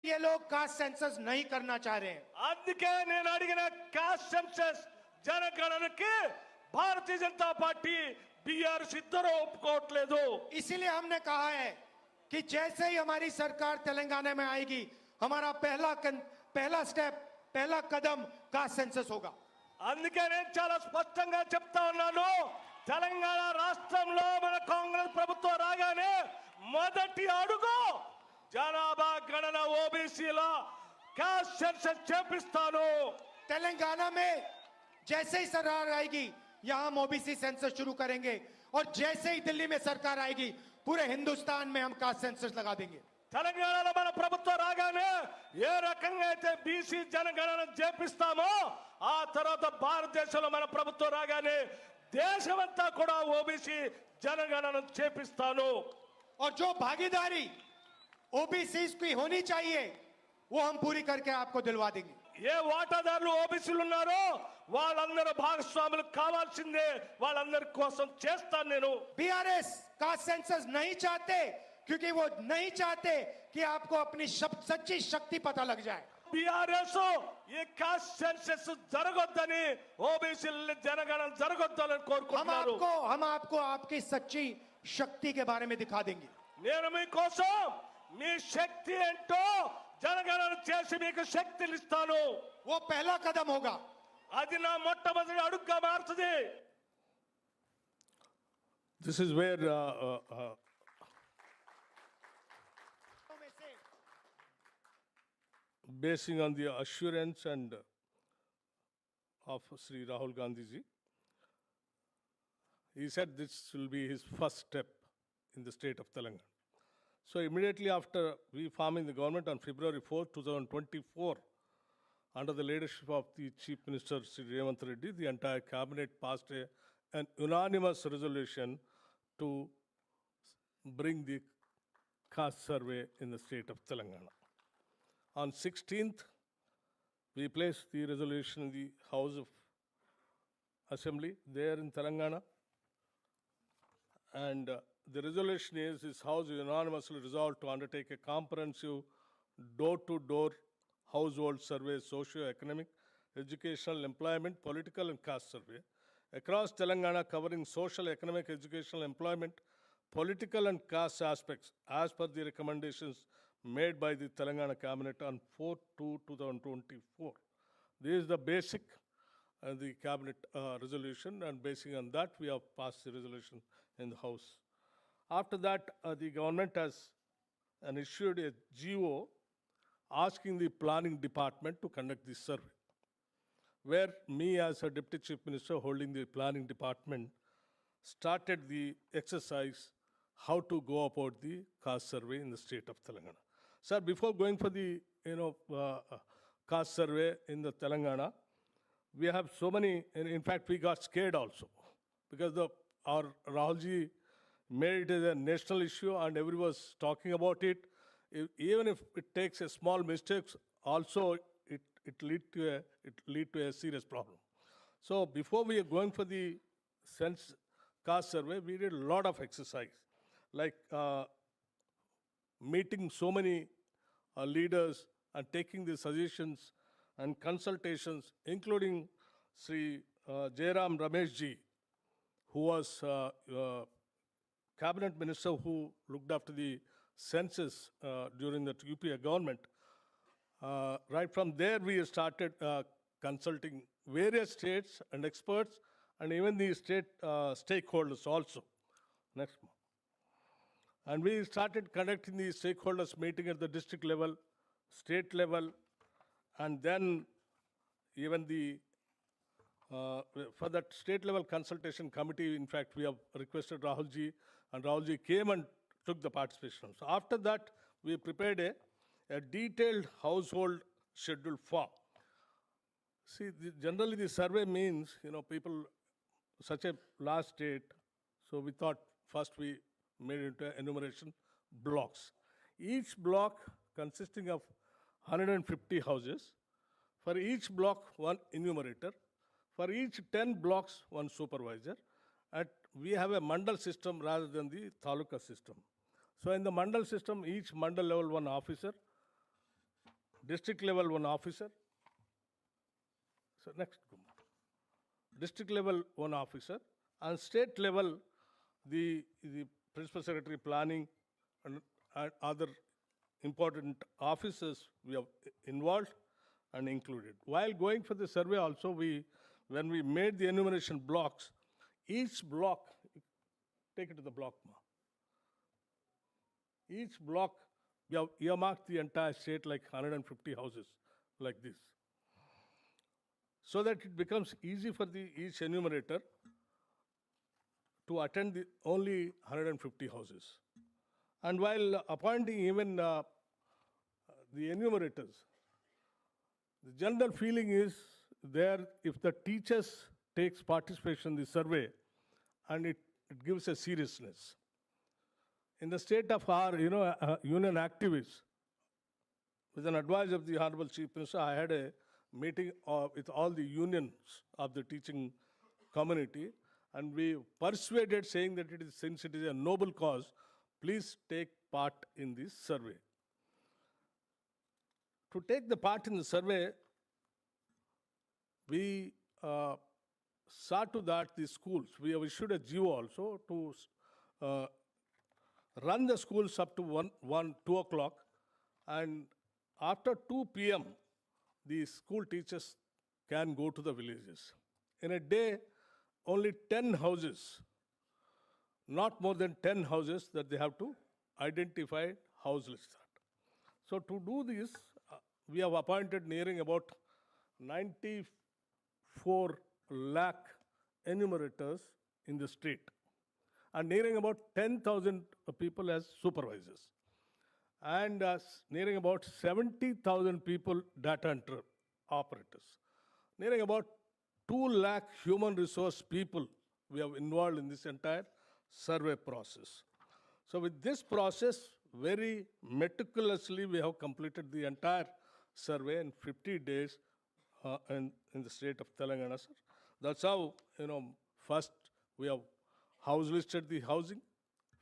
ये लोग caste census नहीं करना चाह रहे हैं। అందుకే నేను అడిగిన cost census జనగణనకి Bharatiya Janata party BRS ఇద్దరు ఒప్పుకోవట్లేదు। इसीलिए हमने कहा है कि जैसे ही हमारी सरकार तेलंगाना में आएगी, हमारा पहला स्टेप, पहला कदम कास्ट सेंसस होगा। అందుకే నేను చాలా స్పష్టంగా చెప్తా ఉన్నాను, తెలంగాణ రాష్ట్రంలో మన కాంగ్రెస్ ప్రభుత్వం రాగానే మొదటి అడుగు జనాభా గణన ఓబీసీల కాస్ట్ సెన్సస్ చేపిస్తాను। तेलंगाना में जैसे ही सरकार आएगी, यहां हम ओबीसी सेंसस शुरू करेंगे, और जैसे ही दिल्ली में सरकार आएगी, पूरे हिंदुस्तान में हम कास्ट सेंसस लगा देंगे। తెలంగాణలో మన ప్రభుత్వం రాగానే ఏ రకంగా అయితే బీసీ జనగణన చేపిస్తామో, ఆ తర్వాత భారతదేశంలో మన ప్రభుత్వం రాగానే దేశమంతా కూడా ఓబీసీ జనగణన చేపిస్తాను। और जो भागीदारी ओबीसी की होनी चाहिए, वो हम पूरी करके आपको दिलवा देंगे। ఏ వాటాదారులు ఓబీసీలు ఉన్నారో వాళ్ళందరూ భాగస్వాములు కావాల్సిందే, వాళ్ళందరి కోసం చేస్తాను నేను। बीआरएस कास्ट सेंसस नहीं चाहते, क्योंकि वो नहीं चाहते कि आपको अपनी सच्ची शक्ति पता लग जाए। बीआरएस ये कास्ट सेंसस జరగొద్దని, ఓబీసీల జనగణన జరగొద్దని కోరుకుంటున్నారు। हम आपको आपकी सच्ची शक्ति के बारे में दिखा देंगे। నేను మీకోసం మీ శక్తి ఏంటో జనగణన చేసి మీకు శక్తిని ఇస్తాను। वो पहला कदम होगा। అది నా మొట్టమొదటి అడుగుగా మారుతుంది। This is where basing on the assurance and of Sri Rahul Gandhi ji, he said this will be his first step in the state of Telangana. So immediately after we forming the government on February 4, 2024, under the leadership of the Chief Minister Sri Revanth Reddy, the entire cabinet passed an unanimous resolution to bring the caste survey in the state of Telangana. On 16th, we placed the resolution in the House of Assembly there in Telangana. And the resolution is, this House unanimously resolved to undertake a comprehensive door-to-door household survey, socio-economic, educational, employment, political and caste survey across Telangana, covering social, economic, educational, employment, political and caste aspects as per the recommendations made by the Telangana Cabinet on 4/2/2024. This is the basic the Cabinet resolution, and basing on that, we have passed the resolution in the House. After that, the government has issued a GO asking the planning department to conduct this survey, where me as a Deputy Chief Minister holding the planning department started the exercise how to go about the caste survey in the state of Telangana. Sir, before going for the caste survey in the Telangana, we have so many, in fact we got scared also, because our Rahulji made it as a national issue and everyone was talking about it. Even if it takes a small mistakes, also it lead to a serious problem. So before we are going for the caste survey, we did a lot of exercise, like meeting so many leaders and taking the suggestions and consultations, including Sri Jairam Ramesh ji, who was cabinet minister who looked after the census during the UPA government. Right from there, we started consulting various states and experts, and even the state stakeholders also. Next one. And we started conducting the stakeholders meeting at the district level, state level, and then even the for that state level consultation committee, in fact, we have requested Rahulji, and Rahulji came and took the participation. So after that, we prepared a detailed household schedule form. See, generally the survey means, people, such a large state, so we thought first we made it into enumeration blocks. Each block consisting of 150 houses. For each block, one enumerator. For each 10 blocks, one supervisor. And we have a mandal system rather than the taluka system. So in the mandal system, each mandal level one officer, district level one officer. So next, district level one officer, and state level the principal secretary planning and other important officers we have involved and included. While going for the survey also, when we made the enumeration blocks, each block, take it to the block, ma. Each block, we have earmarked the entire state like 150 houses, like this, so that it becomes easy for each enumerator to attend the only 150 houses. And while appointing even the enumerators, the general feeling is there if the teachers takes participation in the survey, and it gives a seriousness. In the state of our, union activists, with an advice of the Honorable Chief Minister, I had a meeting with all the unions of the teaching community, and we persuaded, saying that since it is a noble cause, please take part in this survey. To take the part in the survey, we saw to that the schools, we have issued a GO also to run the schools up to 2 o'clock, and after 2 p.m., the school teachers can go to the villages. In a day, only 10 houses, not more than 10 houses that they have to identify house list. So to do this, we have appointed nearing about 94 lakh enumerators in the state, and nearing about 10,000 people as supervisors, and nearing about 70,000 people data entry operators, nearing about 2 lakh human resource people we have involved in this entire survey process. So with this process, very meticulously we have completed the entire survey in 50 days in the state of Telangana, sir. That's how, first we have house listed the housing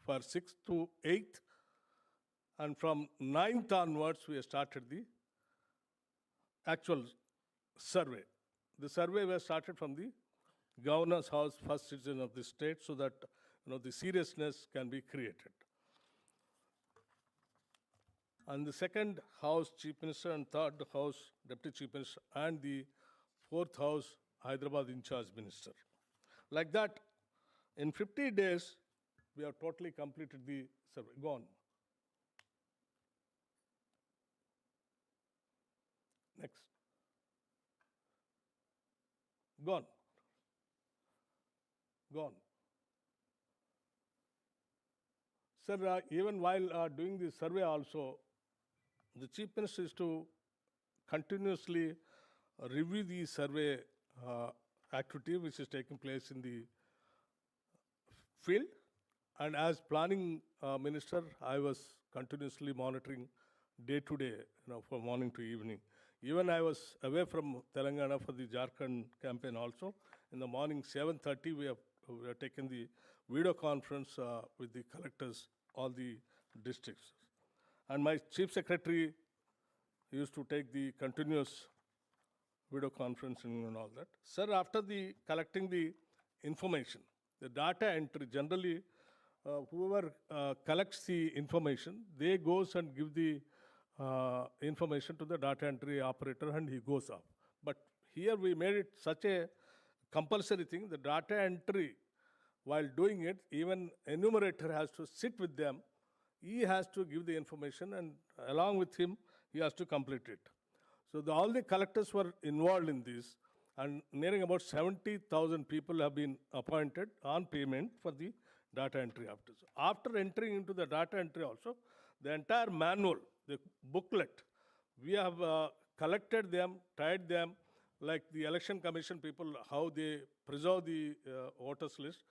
for 6th to 8th, and from 9th onwards we have started the actual survey. The survey was started from the governor's house, first citizen of the state, so that the seriousness can be created. And the second house, Chief Minister, and third house, Deputy Chief Minister, and the fourth house, Hyderabad in charge minister. Like that, in 50 days, we have totally completed the survey. Go on. Next. Gone. Gone. Sir, even while doing the survey also, the Chief Minister is to continuously review the survey activity which is taking place in the field. And as planning minister, I was continuously monitoring day to day, from morning to evening. Even I was away from Telangana for the Jharkhand campaign also. In the morning, 7:30, we have taken the video conference with the collectors, all the districts. And my chief secretary used to take the continuous video conferencing and all that. Sir, after the collecting the information, the data entry, generally, whoever collects the information, they goes and give the information to the data entry operator, and he goes up. But here we made it such a compulsory thing, the data entry, while doing it, even enumerator has to sit with them. He has to give the information, and along with him, he has to complete it. So all the collectors were involved in this, and nearing about 70,000 people have been appointed on payment for the data entry after. After entering into the data entry also, the entire manual, the booklet, we have collected them, tied them, like the election commission people, how they preserve the voters list.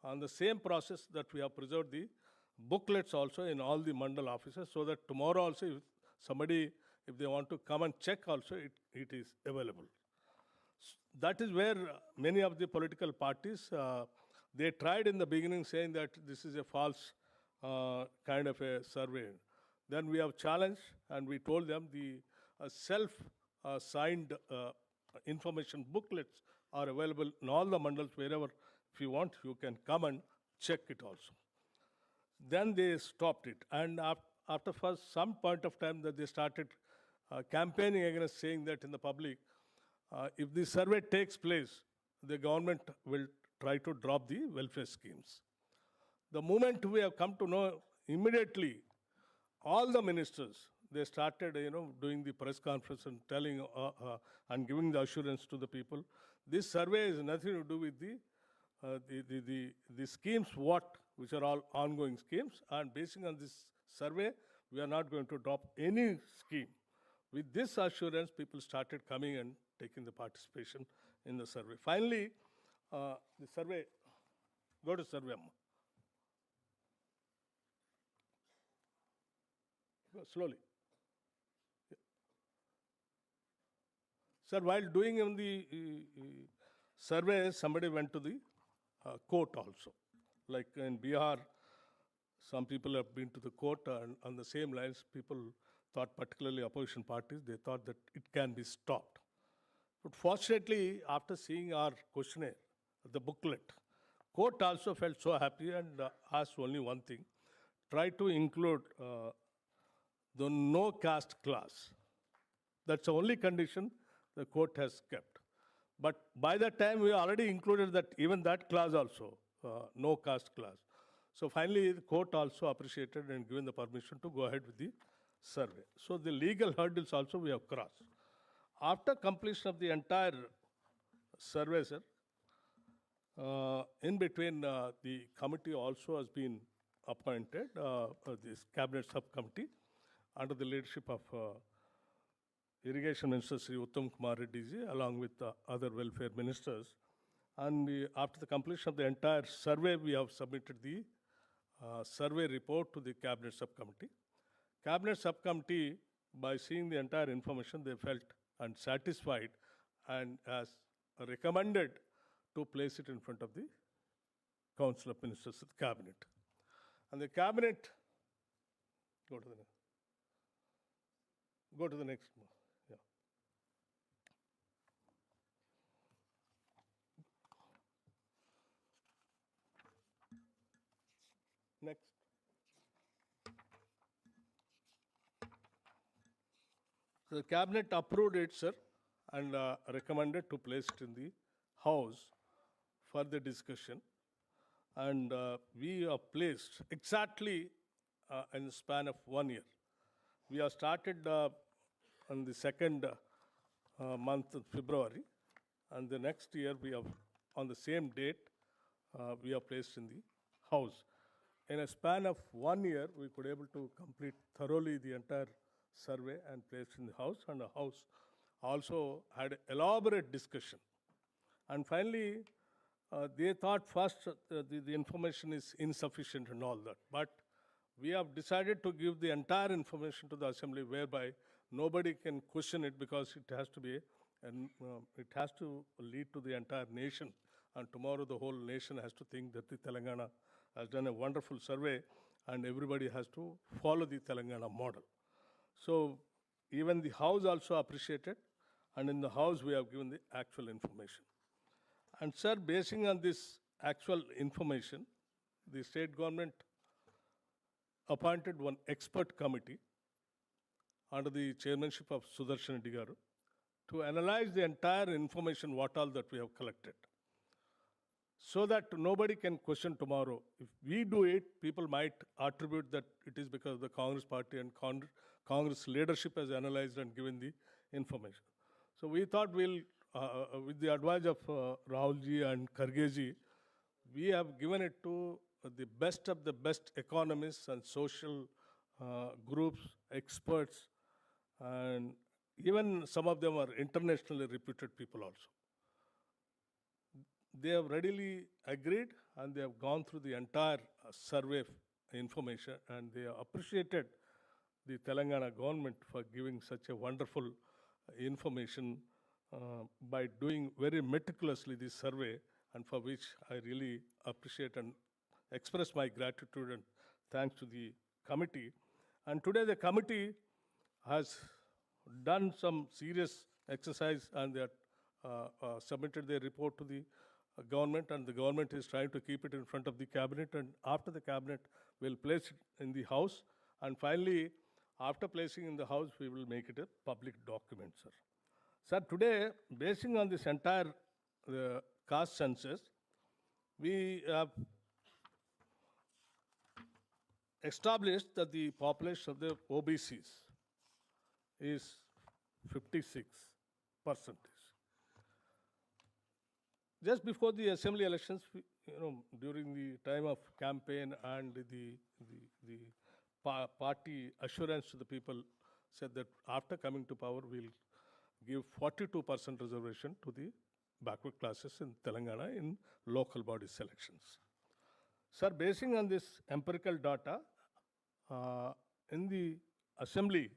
On the same process that we have preserved the booklets also in all the mandal offices, so that tomorrow also if somebody, if they want to come and check also, it is available. That is where many of the political parties, they tried in the beginning saying that this is a false kind of a survey. Then we have challenged, and we told them the self-signed information booklets are available in all the mandals wherever. If you want, you can come and check it also. Then they stopped it, and after first some point of time that they started campaigning against, saying that in the public, if the survey takes place, the government will try to drop the welfare schemes. The moment we have come to know, immediately all the ministers, they started, doing the press conference and telling and giving the assurance to the people. This survey has nothing to do with the schemes which are all ongoing schemes, and basing on this survey, we are not going to drop any scheme. With this assurance, people started coming and taking the participation in the survey. Finally, the survey, go to survey. Go slowly. Sir, while doing in the survey, somebody went to the court also. Like in Bihar, some people have been to the court, and on the same lines, people thought, particularly opposition parties, they thought that it can be stopped. But fortunately, after seeing our questionnaire, the booklet, court also felt so happy and asked only one thing: try to include the no caste class. That's the only condition the court has kept. But by that time, we already included that, even that clause also, no caste class. So finally, the court also appreciated and given the permission to go ahead with the survey. So the legal hurdles also we have crossed. After completion of the entire survey, sir, in between, the committee also has been appointed, this cabinet subcommittee, under the leadership of Irrigation Minister Sri Uttam Kumar Reddy ji, along with other welfare ministers. And after the completion of the entire survey, we have submitted the survey report to the cabinet subcommittee. Cabinet subcommittee, by seeing the entire information, they felt and satisfied, and has recommended to place it in front of the Council of Ministers of the Cabinet. And the Cabinet, go to the next one. Yeah. Next. So the Cabinet approved it, sir, and recommended to place it in the House for the discussion. And we are placed exactly in the span of 1 year. We have started on the second month of February, and the next year we have, on the same date, we are placed in the House. In a span of 1 year, we could able to complete thoroughly the entire survey and placed in the House, and the House also had elaborate discussion. And finally, they thought first the information is insufficient and all that, but we have decided to give the entire information to the Assembly, whereby nobody can question it, because it has to be, and it has to lead to the entire nation. And tomorrow the whole nation has to think that the Telangana has done a wonderful survey, and everybody has to follow the Telangana model. So even the House also appreciated, and in the House we have given the actual information. And sir, basing on this actual information, the state government appointed one expert committee under the chairmanship of Sudarshan Reddy garu to analyze the entire information, what all that we have collected, so that nobody can question tomorrow. If we do it, people might attribute that it is because the Congress party and Congress leadership has analyzed and given the information. So we thought we'll, with the advice of Rahul ji and Kharge ji, we have given it to the best of the best economists and social groups, experts, and even some of them are internationally reputed people also. They have readily agreed, and they have gone through the entire survey information, and they have appreciated the Telangana government for giving such a wonderful information by doing very meticulously this survey, and for which I really appreciate and express my gratitude and thanks to the committee. And today the committee has done some serious exercise and they have submitted their report to the government, and the government is trying to keep it in front of the cabinet, and after the cabinet will place it in the house, and finally after placing in the house we will make it a public document, sir. Sir, today, basing on this entire caste census, we have established that the population of the OBCs is 56%. Just before the assembly elections, during the time of campaign and the party assurance to the people said that after coming to power, we'll give 42% reservation to the backward classes in Telangana in local body selections. Sir, basing on this empirical data, in the assembly,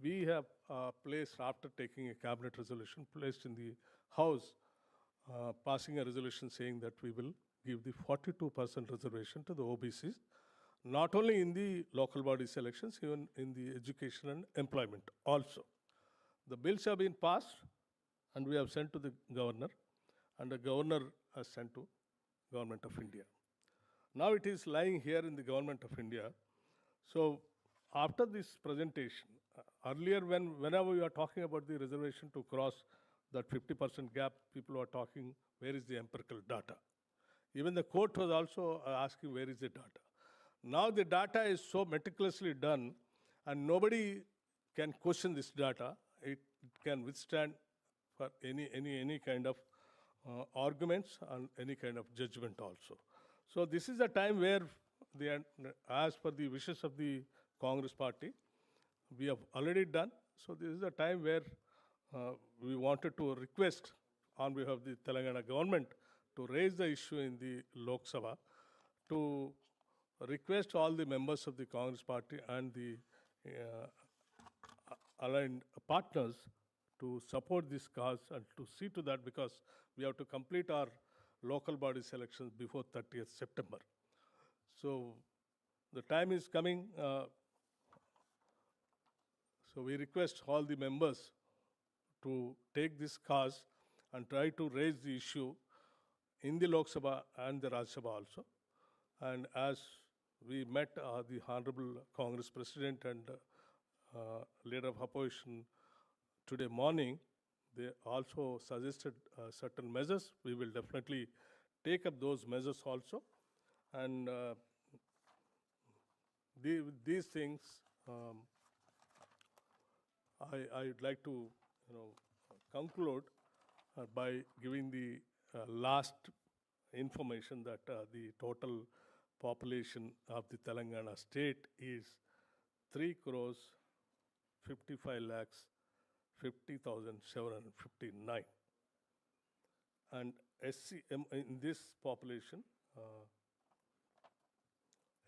we have placed, after taking a cabinet resolution, placed in the house, passing a resolution saying that we will give the 42% reservation to the OBCs, not only in the local body selections, even in the education and employment also. The bills have been passed and we have sent to the governor, and the governor has sent to Government of India. Now it is lying here in the Government of India. So after this presentation, earlier whenever we are talking about the reservation to cross that 50% gap, people are talking, where is the empirical data? Even the court was also asking, where is the data? Now the data is so meticulously done and nobody can question this data. It can withstand for any kind of arguments and any kind of judgment also. So this is a time where, as per the wishes of the Congress party, we have already done. So this is a time where we wanted to request on behalf of the Telangana government to raise the issue in the Lok Sabha, to request all the members of the Congress party and the aligned partners to support this cause and to see to that, because we have to complete our local body selections before 30th September. So the time is coming. So we request all the members to take this cause and try to raise the issue in the Lok Sabha and the Rajya Sabha also. And as we met the Honorable Congress President and Leader of Opposition today morning, they also suggested certain measures. We will definitely take up those measures also. And these things, I would like to conclude by giving the last information that the total population of the Telangana state is 3,55,50,759. And in this population,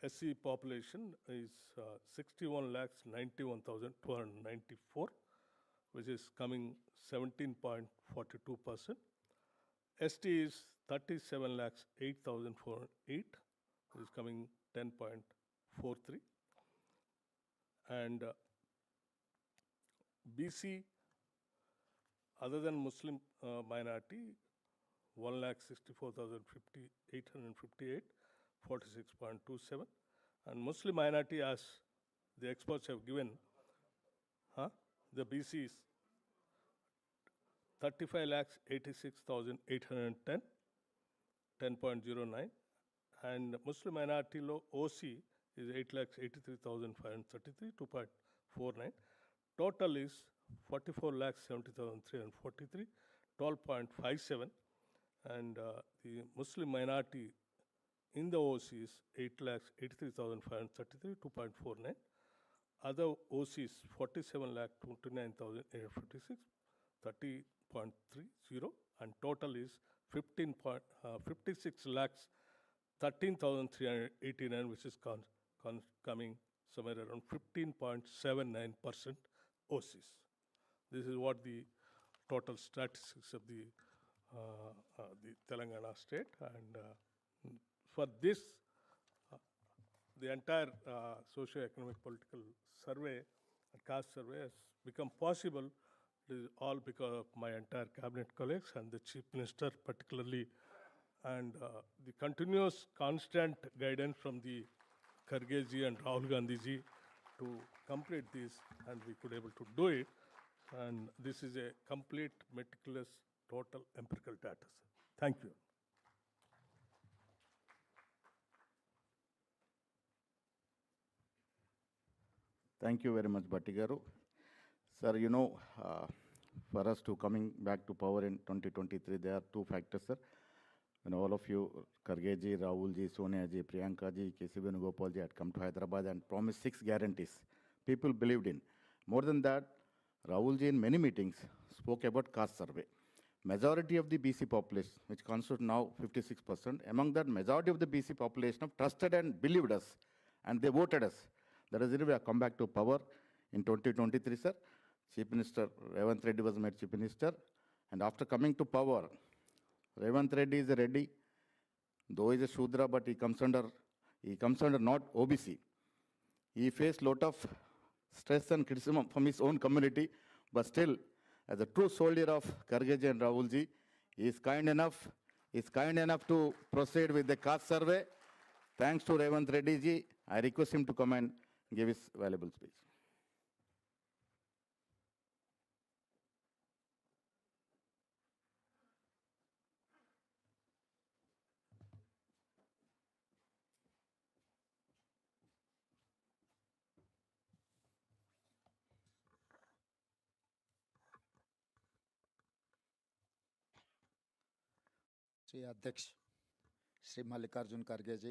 SC population is 61,91,294, which is coming 17.42%. ST is 37,08,408, which is coming 10.43. And BC, other than Muslim minority, 1,64,858, 46.27. And Muslim minority, as the experts have given, the BC is 35,86,810, 10.09. And Muslim minority OC is 8,83,533, 2.49. Total is 44,70,343, 12.57. And the Muslim minority in the OC is 8,83,533, 2.49. Other OC is 47,29,856, 30.30. And total is 56,13,389, which is coming somewhere around 15.79% OCs. This is what the total statistics of the Telangana state. And for this, the entire socio-economic political survey caste survey has become possible. It is all because of my entire cabinet colleagues and the chief minister particularly, and the continuous constant guidance from the Kharge ji and Rahul Gandhi ji to complete this, and we could able to do it. And this is a complete, meticulous, total empirical data, sir. Thank you. Thank you very much, Bhatti Garu. Sir, for us to coming back to power in 2023, there are two factors, sir. When all of you, Kharge ji, Rahul ji, Sonia ji, Priyanka ji, K.C. Venugopal ji had come to Hyderabad and promised 6 guarantees. People believed in. More than that, Rahul ji in many meetings spoke about caste survey. Majority of the BC population, which constitutes now 56%, among that majority of the BC population have trusted and believed us, and they voted us. That is the reason we have come back to power in 2023, sir. Chief Minister Revanth Reddy was made Chief Minister, and after coming to power, Revanth Reddy is ready, though he is a Shudra, but he comes under not OBC. He faced lot of stress and criticism from his own community, but still, as a true soldier of Kharge ji and Rahul ji, he is kind enough to proceed with the caste survey. Thanks to Revanth Reddy ji, I request him to come and give his valuable speech. Shri अध्यक्ष श्री मल्लिकार्जुन खड़गे ji,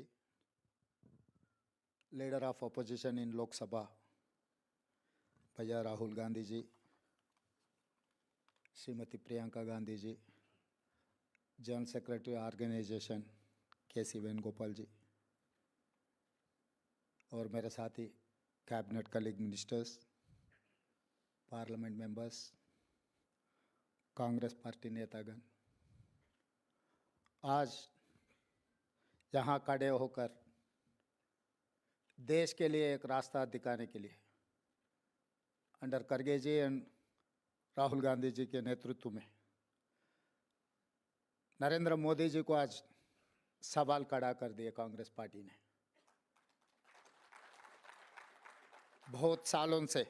leader of opposition in Lok Sabha भैया Rahul Gandhi ji, Shrimati Priyanka Gandhi ji, general secretary organisation K.C. Venugopal ji, और मेरे साथी cabinet colleague ministers, parliament members, Congress party नेतागण, आज यहाँ खड़े होकर देश के लिए एक रास्ता दिखाने के लिए अंडर खड़गे जी एंड राहुल गांधी जी के नेतृत्व में नरेंद्र मोदी जी को आज सवाल खड़ा कर दिए कांग्रेस पार्टी ने। बहुत सालों से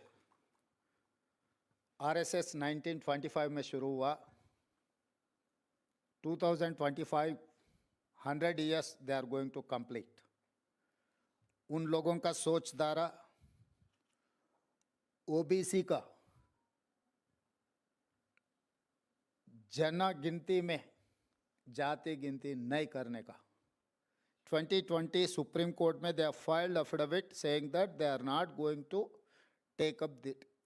आरएसएस 1925 में शुरू हुआ, 2025 100 years they are going to complete. उन लोगों का सोच धारा ओबीसी का जनगिनती में जाति गिनती नहीं करने का 2020 सुप्रीम कोर्ट में they have filed affidavit saying that they are not going to take up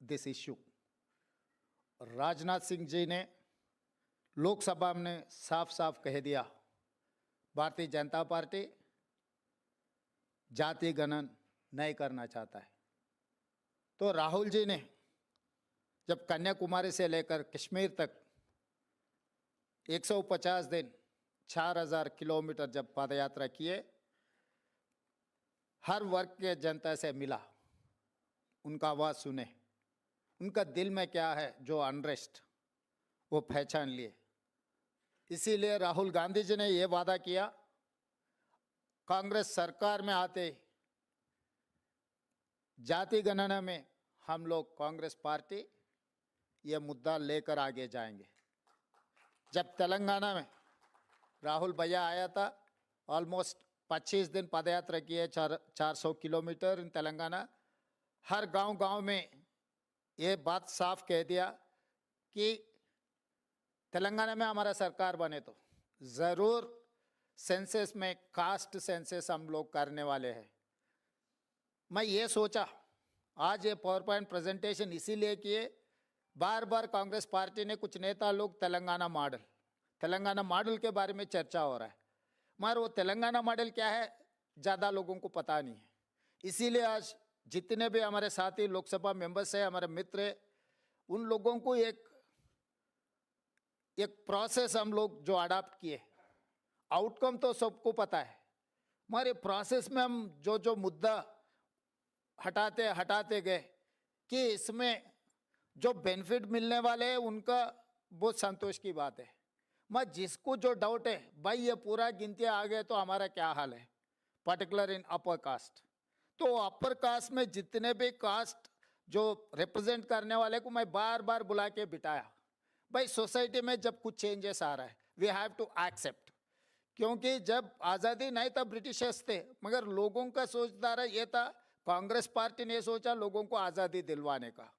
this issue. Rajnath Singh ji ने लोकसभा में साफ साफ कह दिया, भारतीय जनता पार्टी जाति गणन नहीं करना चाहता है। तो राहुल जी ने जब कन्याकुमारी से लेकर कश्मीर तक 150 दिन 4000 किलोमीटर जब पदयात्रा किए, हर वर्ग के जनता से मिला, उनका आवाज़ सुने, उनका दिल में क्या है जो अनरेस्ट वो पहचान लिए। इसीलिए राहुल गांधी जी ने ये वादा किया, कांग्रेस सरकार में आते जाति गणना में हम लोग कांग्रेस पार्टी ये मुद्दा लेकर आगे जाएंगे। जब तेलंगाना में राहुल भैया आया था, ऑलमोस्ट 25 दिन पदयात्रा किए, 400 किलोमीटर इन तेलंगाना, हर गांव में ये बात साफ कह दिया कि तेलंगाना में हमारा सरकार बने तो ज़रूर सेंसस में कास्ट सेंसस हम लोग करने वाले हैं। मैं ये सोचा आज ये पावर पॉइंट प्रेजेंटेशन इसीलिए किए, बार बार कांग्रेस पार्टी ने कुछ नेता लोग तेलंगाना मॉडल के बारे में चर्चा हो रहा है, मगर वो तेलंगाना मॉडल क्या है ज़्यादा लोगों को पता नहीं है। इसीलिए आज जितने भी हमारे साथी लोकसभा मेंबर्स हैं, हमारे मित्र हैं, उन लोगों को एक प्रोसेस हम लोग जो अडॉप्ट किए, आउटकम तो सबको पता है, मगर प्रोसेस में हम जो मुद्दा हटाते गए, कि इसमें जो बेनिफिट मिलने वाले हैं उनका बहुत संतोष की बात है। मैं जिसको जो डाउट है भाई ये पूरा गिनती आ गए तो हमारा क्या हाल है, पर्टिकुलर इन अपर कास्ट। तो अपर कास्ट में जितने भी कास्ट जो रिप्रेजेंट करने वाले को मैं बार बार बुला के बिठाया, भाई सोसाइटी में जब कुछ चेंजेस आ रहा है वी हैव टू एक्सेप्ट, क्योंकि जब आज़ादी नहीं था ब्रिटिशर्स थे, मगर लोगों का सोचधारा ये था, कांग्रेस पार्टी ने सोचा लोगों को आज़ादी दिलवाने का,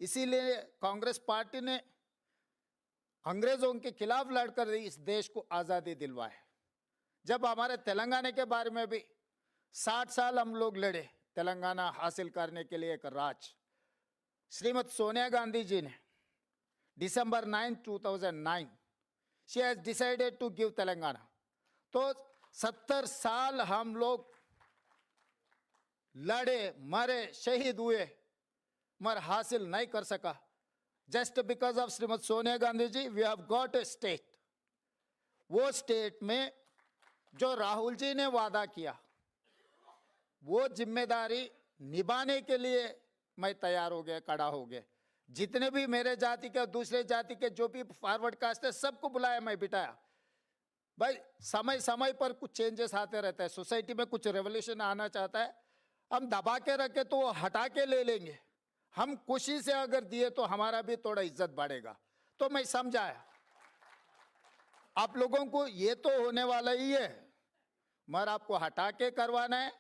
इसीलिए कांग्रेस पार्टी ने अंग्रेजों के खिलाफ लड़कर इस देश को आज़ादी दिलवाए। जब हमारे तेलंगाना के बारे में भी 60 साल हम लोग लड़े तेलंगाना हासिल करने के लिए एक राज, श्रीमती सोनिया गांधी जी ने December 9, 2009 she has decided to give Telangana. तो 70 साल हम लोग लड़े, मरे, शहीद हुए, मगर हासिल नहीं कर सका। Just because of Shrimati Sonia Gandhi ji we have got a state. वो स्टेट में जो राहुल जी ने वादा किया वो जिम्मेदारी निभाने के लिए मैं तैयार हो गया, खड़ा हो गया। जितने भी मेरे जाति के दूसरे जाति के जो भी फॉरवर्ड कास्ट है सबको बुलाया, मैं बिठाया। भाई समय समय पर कुछ चेंजेस आते रहते हैं, सोसाइटी में कुछ रेवोल्यूशन आना चाहता है, हम दबा के रखे तो वो हटा के ले लेंगे, हम खुशी से अगर दिए तो हमारा भी थोड़ा इज्जत बढ़ेगा। तो मैं समझाया आप लोगों को ये तो होने वाला ही है, मगर आपको हटा के करवाना है,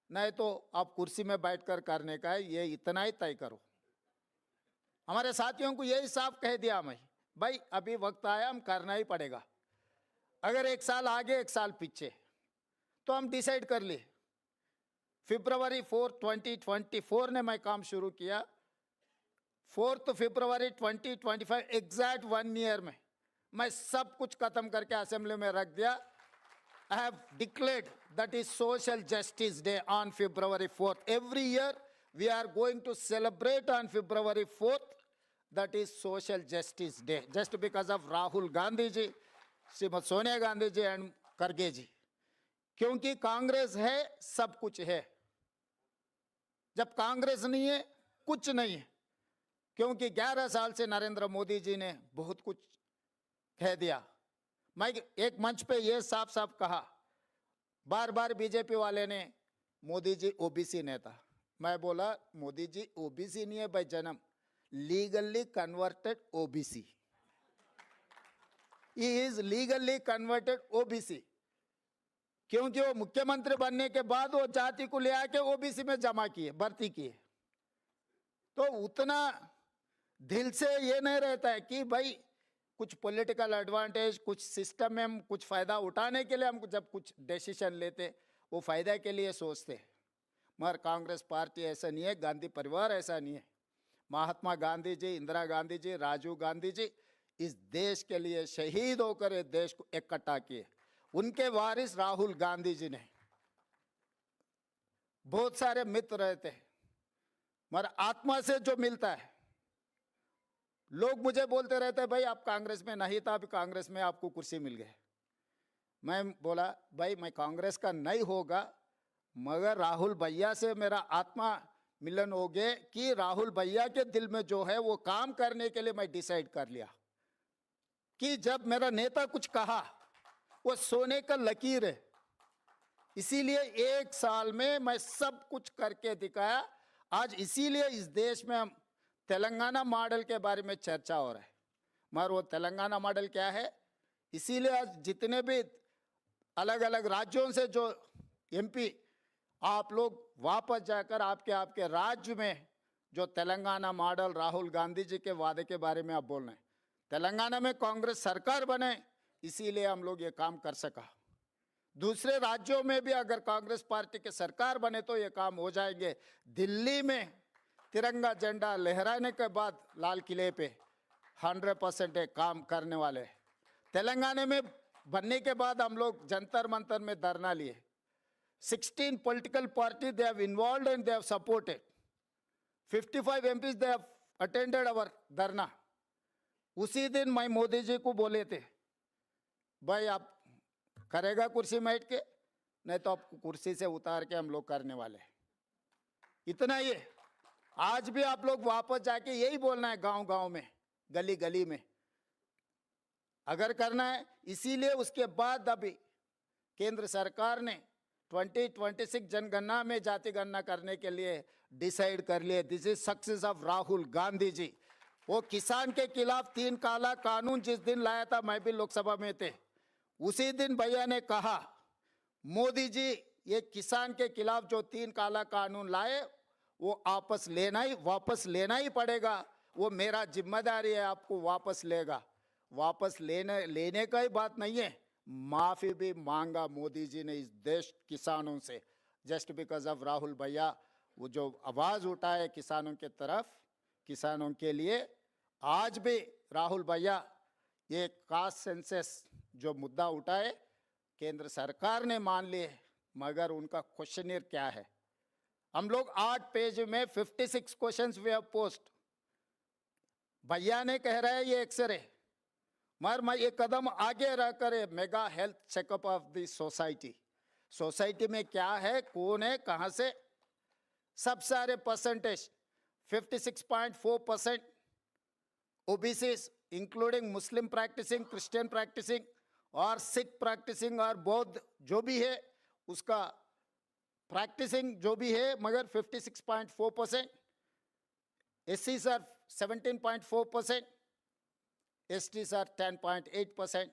नहीं तो आप कुर्सी में बैठकर करने का है, ये इतना ही तय करो। हमारे साथियों को यही साफ कह दिया मैं, भाई अभी वक्त आया, हम करना ही पड़ेगा। अगर एक साल आगे एक साल पीछे तो हम डिसाइड कर लिए। February 4, 2024 ने मैं काम शुरू किया, 4 February 2025 एग्जैक्ट 1 ईयर में मैं सब कुछ खत्म करके असेंबली में रख दिया। I have declared that is Social Justice Day on February 4th. Every year we are going to celebrate on February 4th, that is Social Justice Day, just because of Rahul Gandhi ji, Shrimati Sonia Gandhi ji and खड़गे जी। क्योंकि कांग्रेस है सब कुछ है, जब कांग्रेस नहीं है कुछ नहीं है। क्योंकि 11 साल से नरेंद्र मोदी जी ने बहुत कुछ कह दिया। मैं एक मंच पे ये साफ साफ कहा, बार बार बीजेपी वाले ने मोदी जी ओबीसी नेता, मैं बोला मोदी जी ओबीसी नहीं है भाई, जन्म legally converted OBC, he is legally converted OBC. क्योंकि वो मुख्यमंत्री बनने के बाद वो जाति को ले आके ओबीसी में जमा किए, भर्ती किए। तो उतना दिल से ये नहीं रहता है कि भाई कुछ पॉलिटिकल एडवांटेज, कुछ सिस्टम में हम कुछ फायदा उठाने के लिए हम जब कुछ डिसीजन लेते वो फायदा के लिए सोचते। मगर कांग्रेस पार्टी ऐसा नहीं है, गांधी परिवार ऐसा नहीं है। महात्मा गांधी जी, इंदिरा गांधी जी, राजीव गांधी जी इस देश के लिए शहीद होकर इस देश को इकट्ठा किए। उनके वारिस राहुल गांधी जी ने बहुत सारे मित्र रहते हैं, मगर आत्मा से जो मिलता है, लोग मुझे बोलते रहते हैं भाई आप कांग्रेस में नहीं था, अभी कांग्रेस में आपको कुर्सी मिल गई। मैं बोला भाई मैं कांग्रेस का नहीं होगा, मगर राहुल भैया से मेरा आत्मा मिलन हो गए कि राहुल भैया के दिल में जो है वो काम करने के लिए मैं डिसाइड कर लिया कि जब मेरा नेता कुछ कहा वो सोने का लकीर है। इसीलिए 1 साल में मैं सब कुछ करके दिखाया। आज इसीलिए इस देश में हम तेलंगाना मॉडल के बारे में चर्चा हो रहा है, मगर वो तेलंगाना मॉडल क्या है, इसीलिए आज जितने भी अलग अलग राज्यों से जो एमपी, आप लोग वापस जाकर आपके राज्य में जो तेलंगाना मॉडल राहुल गांधी जी के वादे के बारे में आप बोल रहे हैं। तेलंगाना में कांग्रेस सरकार बने इसीलिए हम लोग ये काम कर सका। दूसरे राज्यों में भी अगर कांग्रेस पार्टी के सरकार बने तो ये काम हो जाएंगे। दिल्ली में तिरंगा झंडा लहराने के बाद लाल किले पे 100% एक काम करने वाले। तेलंगाना में बनने के बाद हम लोग जंतर मंतर में धरना लिए। 16 political parties they have involved and they have supported. 55 MPs they have attended our धरना। उसी दिन मैं मोदी जी को बोले थे भाई आप करेगा कुर्सी में बैठ के, नहीं तो आपको कुर्सी से उतार के हम लोग करने वाले। इतना ही है। आज भी आप लोग वापस जाके यही बोलना है गांव गांव में, गली गली में, अगर करना है। इसीलिए उसके बाद अभी केंद्र सरकार ने 2026 जनगणना में जाति गणना करने के लिए डिसाइड कर लिए। This is success of Rahul Gandhi ji. वो किसान के खिलाफ 3 काला कानून जिस दिन लाया था, मैं भी लोकसभा में थे, उसी दिन भैया ने कहा, मोदी जी ये किसान के खिलाफ जो 3 काला कानून लाए वो वापस लेना ही पड़ेगा, वो मेरा जिम्मेदारी है, आपको वापस लेगा। वापस लेने का ही बात नहीं है, माफी भी मांगा मोदी जी ने इस देश किसानों से, जस्ट बिकॉज ऑफ राहुल भैया। वो जो आवाज उठाए किसानों के तरफ, किसानों के लिए, आज भी राहुल भैया ये कास्ट सेंसस जो मुद्दा उठाए केंद्र सरकार ने मान लिए, मगर उनका क्वेश्चनियर क्या है? हम लोग 8 पेज में 56 क्वेश्चंस वी हैव पोस्ट। भैया ने कह रहा है ये एक्सरे, मगर मैं ये कदम आगे रह कर mega health checkup of the society, society में क्या है, कौन है, कहां से, सब सारे परसेंटेज 56.4% ओबीसीज इंक्लूडिंग मुस्लिम प्रैक्टिसिंग, क्रिश्चियन प्रैक्टिसिंग और सिख प्रैक्टिसिंग और बौद्ध जो भी है उसका प्रैक्टिसिंग जो भी है, मगर 56.4%, एससीज are 17.4%, STs are 10.8%,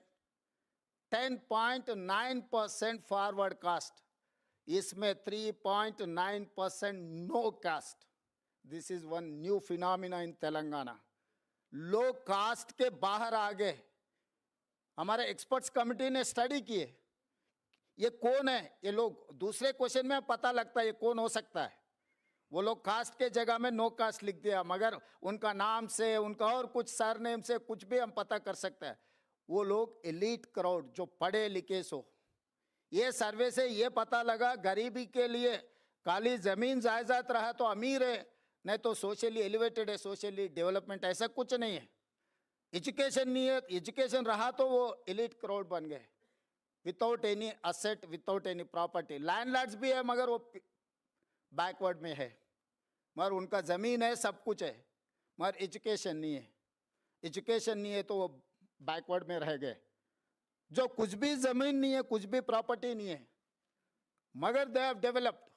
10.9% forward caste, इसमें 3.9% no caste. This is one new phenomena in Telangana. लोग कास्ट के बाहर आ गए। हमारे एक्सपर्ट्स कमेटी ने स्टडी किए, ये कौन है, ये लोग दूसरे क्वेश्चन में पता लगता है ये कौन हो सकता है। वो लोग कास्ट के जगह में नो कास्ट लिख दिया, मगर उनका नाम से, उनका और कुछ सरनेम से कुछ भी हम पता कर सकते हैं। वो लोग एलीट क्राउड जो पढ़े लिखे सो, ये सर्वे से ये पता लगा गरीबी के लिए खाली जमीन जायदाद रहा तो अमीर है, नहीं तो सोशली एलिवेटेड है, सोशली डेवलपमेंट, ऐसा कुछ नहीं है। एजुकेशन नहीं है, एजुकेशन रहा तो वो एलीट क्राउड बन गए, without any asset, without any property. Landlords भी है मगर वो बैकवर्ड में है, मगर उनका जमीन है, सब कुछ है, मगर एजुकेशन नहीं है। एजुकेशन नहीं है तो वो बैकवर्ड में रह गए। जो कुछ भी जमीन नहीं है, कुछ भी प्रॉपर्टी नहीं है, मगर they have developed.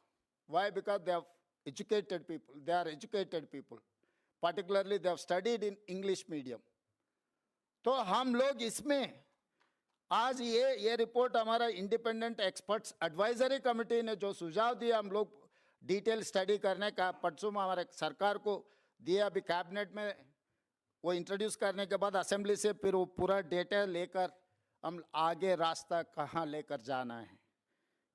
Why? Because they have educated people, they are educated people, particularly they have studied in English medium। तो हम लोग इसमें आज ये रिपोर्ट हमारा इंडिपेंडेंट एक्सपर्ट्स एडवाइजरी कमेटी ने जो सुझाव दिया, हम लोग डिटेल स्टडी करने का परसों में हमारे सरकार को दिया, अभी कैबिनेट में वो इंट्रोड्यूस करने के बाद असेंबली से फिर वो पूरा डेटा लेकर हम आगे रास्ता कहाँ लेकर जाना है,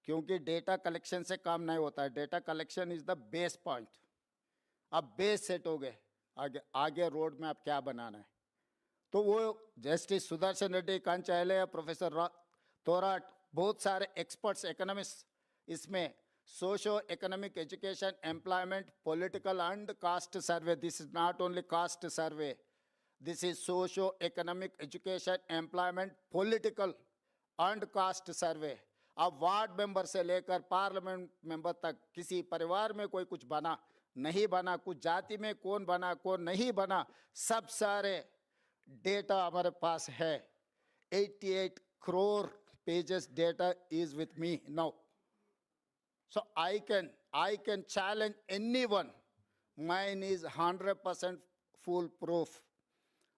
क्योंकि डेटा कलेक्शन से काम नहीं होता है। Data collection is the base point. अब बेस सेट हो गए, आगे रोड में आप क्या बनाना है। तो वो जस्टिस सुदर्शन रेड्डी, कंचायले, प्रोफेसर तोराट, बहुत सारे एक्सपर्ट्स, इकोनॉमिस्ट इसमें socio economic, education, employment, political and cast survey. This is not only cast survey, this is socio economic, education, employment, political and cast सर्वे। अब वार्ड मेंबर से लेकर पार्लियामेंट मेंबर तक किसी परिवार में कोई कुछ बना नहीं बना, कुछ जाति में कौन बना कौन नहीं बना, सब सारे डेटा हमारे पास है। 88 crore pages data is with me now, so I can challenge anyone. Mine is 100% foolproof.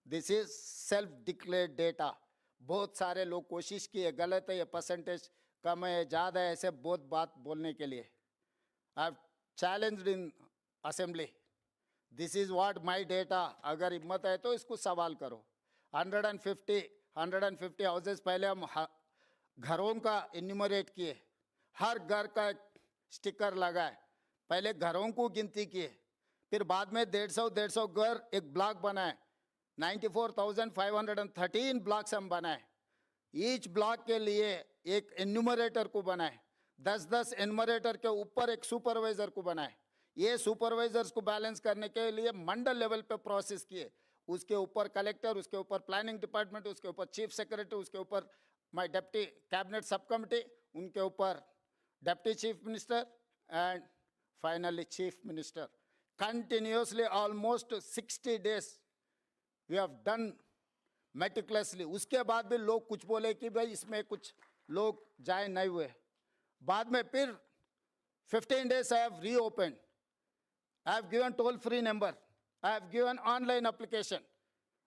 This is self-declared data. बहुत सारे लोग कोशिश किए, गलत है, ये परसेंटेज कम है, ज़्यादा है, ऐसे बहुत बात बोलने के लिए। I have challenged in assembly, this is what my data. अगर हिम्मत है तो इसको सवाल करो। 150 हाउसेस पहले हम घरों का इन्यूमरेट किए, हर घर का एक स्टिकर लगाए, पहले घरों को गिनती किए, फिर बाद में 150 घर एक ब्लॉक बनाए। 94,513 ब्लॉक्स हम बनाए। ईच ब्लॉक के लिए एक एन्यूमरेटर को बनाए, 10-10 एन्यूमरेटर के ऊपर एक सुपरवाइजर को बनाए। ये सुपरवाइजर्स को बैलेंस करने के लिए मंडल लेवल पे प्रोसेस किए, उसके ऊपर कलेक्टर, उसके ऊपर प्लानिंग डिपार्टमेंट, उसके ऊपर चीफ सेक्रेटरी, उसके ऊपर my deputy cabinet sub committee, उनके ऊपर deputy chief minister and finally chief minister. Continuously, almost 60 days, we have done meticulously. उसके बाद भी लोग कुछ बोले कि भाई इसमें कुछ लोग जाए नहीं हुए. बाद में फिर 15 days I have reopened. I have given toll-free number. I have given online application.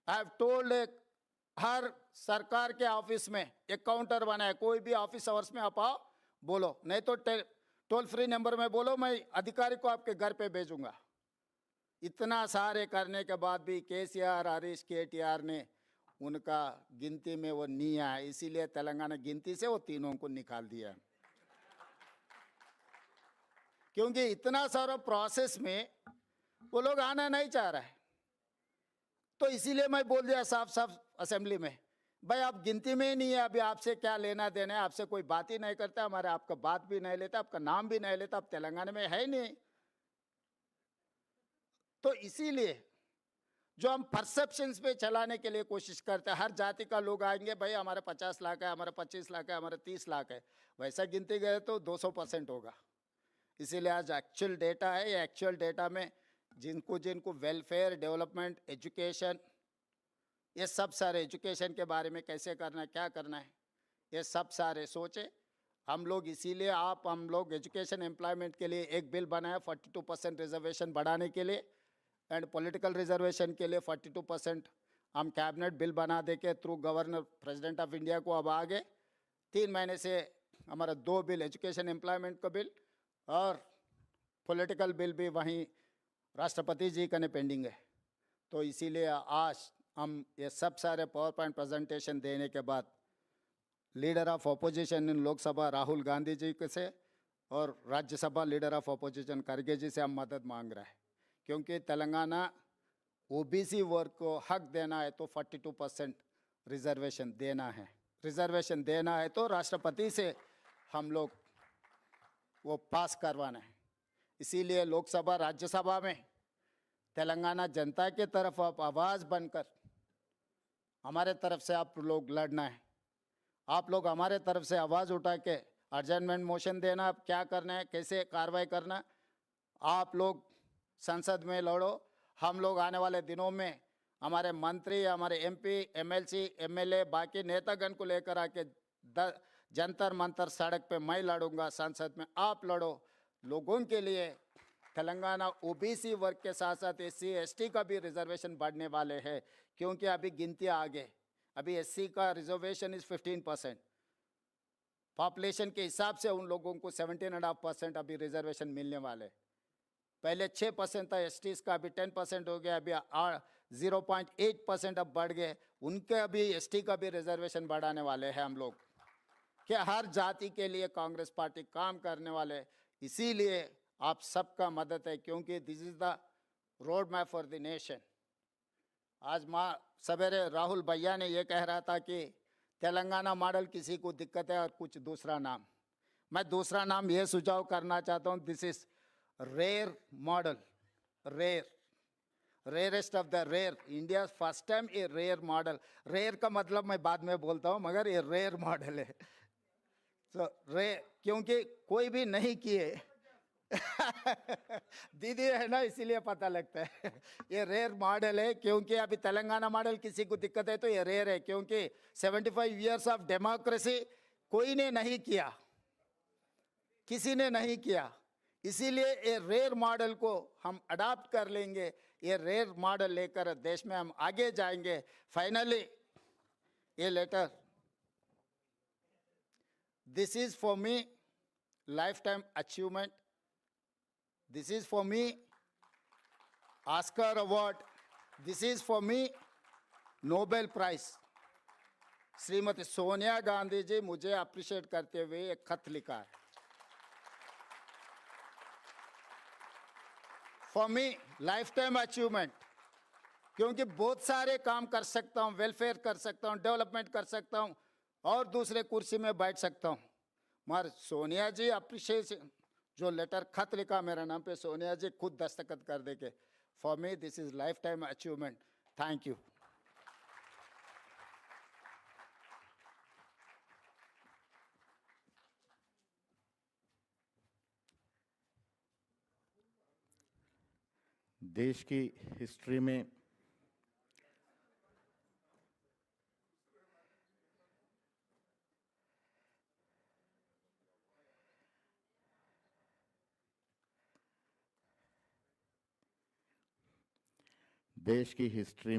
I have told हर सरकार के ऑफिस में एक काउंटर बना है, कोई भी ऑफिस आवर्स में आप आओ बोलो, नहीं तो टोल फ्री नंबर में बोलो, मैं अधिकारी को आपके घर पे भेजूंगा. इतना सारे करने के बाद भी केसीआर, हरीश, केटीआर ने उनका गिनती में वो नहीं आया, इसीलिए तेलंगाना गिनती से वो तीनों को निकाल दिया. क्योंकि इतना सारा प्रोसेस में वो लोग आना नहीं चाह रहा है. तो इसीलिए मैं बोल दिया साफ साफ असेंबली में, भाई आप गिनती में ही नहीं है, अभी आपसे क्या लेना देना है, आपसे कोई बात ही नहीं करता, हमारे आपका बात भी नहीं लेता, आपका नाम भी नहीं लेता, आप तेलंगाना में है ही नहीं. तो इसीलिए जो हम परसेप्शंस पे चलाने के लिए कोशिश करते हैं, हर जाति का लोग आएंगे, भाई हमारे 50 लाख है, हमारे 25 लाख है, हमारे 30 लाख है, वैसा गिनती गए तो 200% होगा. इसीलिए आज एक्चुअल डेटा है, ये एक्चुअल डेटा में जिनको जिनको वेलफेयर, डेवलपमेंट, एजुकेशन, ये सब सारे एजुकेशन के बारे में कैसे करना है, क्या करना है, ये सब सारे सोचे हम लोग. इसीलिए हम लोग एजुकेशन एम्प्लॉयमेंट के लिए एक बिल बनाया 42% रिजर्वेशन बढ़ाने के लिए, एंड पॉलिटिकल रिजर्वेशन के लिए 42% हम कैबिनेट बिल बना दे के through governor president of India को अब आगे 3 महीने से हमारा 2 बिल, एजुकेशन एम्प्लॉयमेंट का बिल और पॉलिटिकल बिल भी वहीं राष्ट्रपति जी का ने पेंडिंग है. तो इसीलिए आज हम ये सब सारे पावर पॉइंट प्रेजेंटेशन देने के बाद leader of opposition in Lok Sabha Rahul Gandhi ji से और राज्यसभा लीडर ऑफ अपोजिशन खड़गे जी से हम मदद मांग रहे हैं, क्योंकि तेलंगाना ओबीसी वर्ग को हक देना है तो 42% रिजर्वेशन देना है. रिजर्वेशन देना है तो राष्ट्रपति से हम लोग वो पास करवाना है. इसीलिए लोकसभा, राज्यसभा में तेलंगाना जनता की तरफ आप आवाज़ बनकर हमारे तरफ से आप लोग लड़ना है. आप लोग हमारे तरफ से आवाज़ उठा के अर्जेंटमेंट मोशन देना, अब क्या करना है, कैसे कार्रवाई करना, आप लोग संसद में लड़ो. हम लोग आने वाले दिनों में हमारे मंत्री, हमारे एमपी, एमएलसी, एमएलए, बाकी नेतागण को लेकर आके जंतर मंतर सड़क पे मैं लड़ूंगा, संसद में आप लड़ो. लोगों के लिए तेलंगाना ओबीसी वर्ग के साथ साथ एससी एसटी का भी रिजर्वेशन बढ़ने वाले हैं, क्योंकि अभी गिनती आगे, अभी एससी का रिजर्वेशन इज 15%, पॉपुलेशन के हिसाब से उन लोगों को 17.5% अभी रिजर्वेशन मिलने वाले. पहले 6% था एसटीज का, अभी 10% हो गया, अभी 0.8% अब बढ़ गए. उनके अभी एसटी का भी रिजर्वेशन बढ़ाने वाले हैं हम लोग. कि हर जाति के लिए कांग्रेस पार्टी काम करने वाले, इसीलिए आप सबका मदद है, क्योंकि this is the road map for the nation. आज सवेरे राहुल भैया ने ये कह रहा था कि तेलंगाना मॉडल किसी को दिक्कत है और कुछ दूसरा नाम. मैं दूसरा नाम ये सुझाव करना चाहता हूँ, this is rare model, rarest of the rare, India first time a rare model. Rare का मतलब मैं बाद में बोलता हूँ, मगर ये रेयर मॉडल है. तो क्योंकि कोई भी नहीं किए दीदी है ना, इसीलिए पता लगता है. ये रेयर मॉडल है, क्योंकि अभी तेलंगाना मॉडल किसी को दिक्कत है तो ये रेयर है, क्योंकि 75 इयर्स ऑफ डेमोक्रेसी कोई ने नहीं किया, किसी ने नहीं किया. इसीलिए ये रेयर मॉडल को हम अडॉप्ट कर लेंगे. ये रेयर मॉडल लेकर देश में हम आगे जाएंगे. फाइनली ये letter, this is for me life time achievement, this is for me Oscar award, this is for me Nobel prize. Shrimati Sonia Gandhi ji मुझे अप्रिशिएट करते हुए एक खत लिखा है. For me life time achievement, क्योंकि बहुत सारे काम कर सकता हूँ, वेलफेयर कर सकता हूँ, डेवलपमेंट कर सकता हूँ और दूसरे कुर्सी में बैठ सकता हूँ. मगर सोनिया जी अप्रिशिएशन, जो लेटर खत लिखा मेरे नाम पे, सोनिया जी खुद दस्तखत कर दे के, for me this is life time achievement. Thank you. देश की हिस्ट्री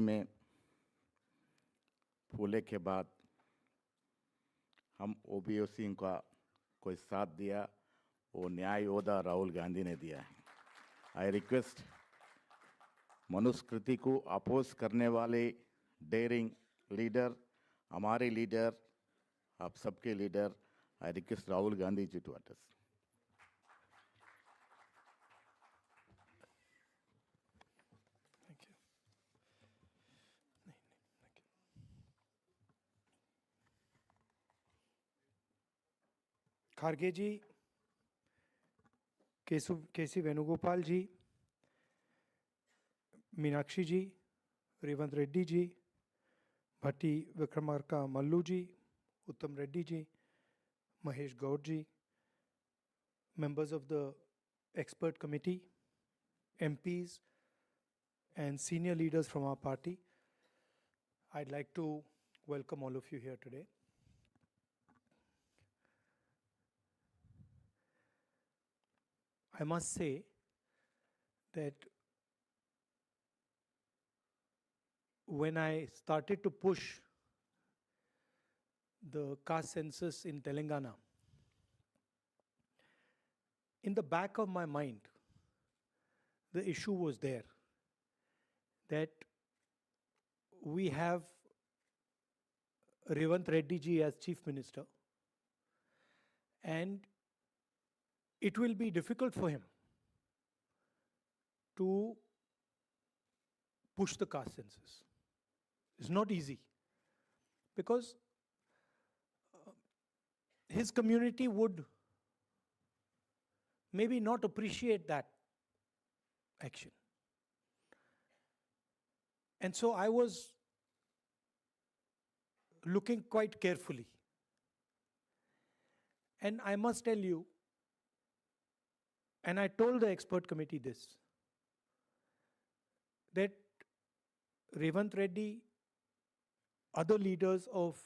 में फूले के बाद हम ओबीसी का कोई साथ दिया, वो न्याय योद्धा राहुल गांधी ने दिया है। आई रिक्वेस्ट मनुस्मृति को अपोज करने वाले डेयरिंग लीडर, हमारे लीडर, आप सबके leader, I request Rahul Gandhi ji to address. Kharge ji, KC Venugopal ji, Meenakshi ji, Revanth Reddy ji, Bhatti Vikramarka Mallu ji, Uttam Reddy ji, Mahesh Gaur ji, members of the expert committee, MPs, and senior leaders from our party, I'd like to welcome all of you here today. I must say that when I started to push the caste census in Telangana, in the back of my mind, the issue was there that we have Revant Reddy ji as Chief Minister, and it will be difficult for him to push the caste census. It's not easy because his community would maybe not appreciate that action. And so I was looking quite carefully. And I must tell you, and I told the expert committee this, that Revant Reddy, other leaders of